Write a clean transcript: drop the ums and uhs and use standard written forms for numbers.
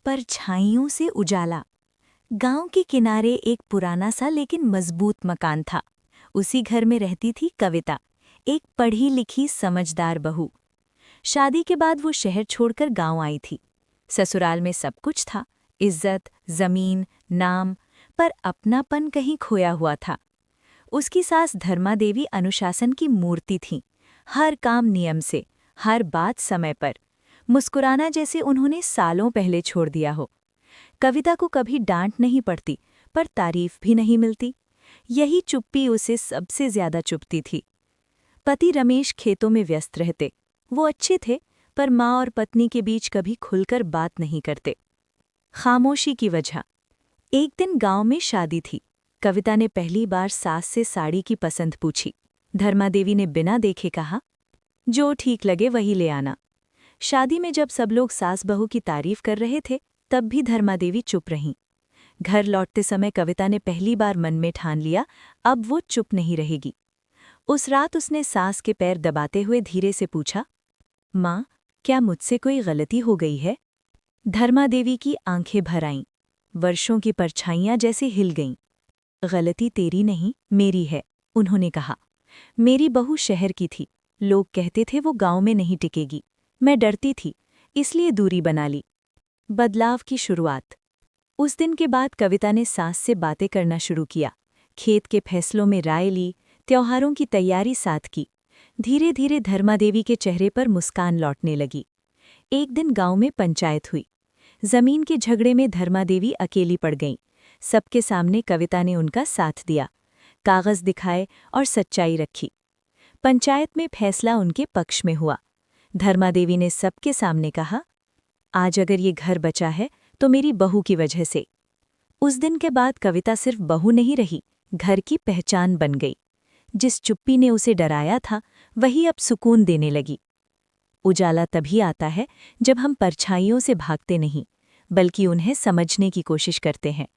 परछाइयों से उजाला। गांव के किनारे एक पुराना सा लेकिन मजबूत मकान था। उसी घर में रहती थी कविता, एक पढ़ी लिखी समझदार बहू। शादी के बाद वो शहर छोड़कर गांव आई थी। ससुराल में सब कुछ था, इज्जत, जमीन, नाम, पर अपनापन कहीं खोया हुआ था। उसकी सास धर्मा देवी अनुशासन की मूर्ति थीं। हर काम नियम से, हर बात समय पर। मुस्कुराना जैसे उन्होंने सालों पहले छोड़ दिया हो। कविता को कभी डांट नहीं पड़ती, पर तारीफ भी नहीं मिलती। यही चुप्पी उसे सबसे ज्यादा चुभती थी। पति रमेश खेतों में व्यस्त रहते। वो अच्छे थे, पर माँ और पत्नी के बीच कभी खुलकर बात नहीं करते। खामोशी की वजह। एक दिन गांव में शादी थी। कविता ने पहली बार सास से साड़ी की पसंद पूछी। धर्मा देवी ने बिना देखे कहा, जो ठीक लगे वही ले आना। शादी में जब सब लोग सास बहू की तारीफ कर रहे थे, तब भी धर्मा देवी चुप रहीं। घर लौटते समय कविता ने पहली बार मन में ठान लिया, अब वो चुप नहीं रहेगी। उस रात उसने सास के पैर दबाते हुए धीरे से पूछा, माँ, क्या मुझसे कोई गलती हो गई है? धर्मा देवी की आंखें भर आईं। वर्षों की परछाइयां जैसे हिल गईं। गलती तेरी नहीं, मेरी है, उन्होंने कहा। मेरी बहू शहर की थी। लोग कहते थे वो गांव में नहीं टिकेगी। मैं डरती थी, इसलिए दूरी बना ली। बदलाव की शुरुआत। उस दिन के बाद कविता ने सास से बातें करना शुरू किया। खेत के फैसलों में राय ली, त्योहारों की तैयारी साथ की। धीरे धीरे धर्मा देवी के चेहरे पर मुस्कान लौटने लगी। एक दिन गांव में पंचायत हुई। जमीन के झगड़े में धर्मा देवी अकेली पड़ गईं। सबके सामने कविता ने उनका साथ दिया, कागज दिखाए और सच्चाई रखी। पंचायत में फैसला उनके पक्ष में हुआ। धर्मा देवी ने सबके सामने कहा, आज अगर ये घर बचा है तो मेरी बहू की वजह से। उस दिन के बाद कविता सिर्फ बहू नहीं रही, घर की पहचान बन गई। जिस चुप्पी ने उसे डराया था, वही अब सुकून देने लगी। उजाला तभी आता है जब हम परछाइयों से भागते नहीं, बल्कि उन्हें समझने की कोशिश करते हैं।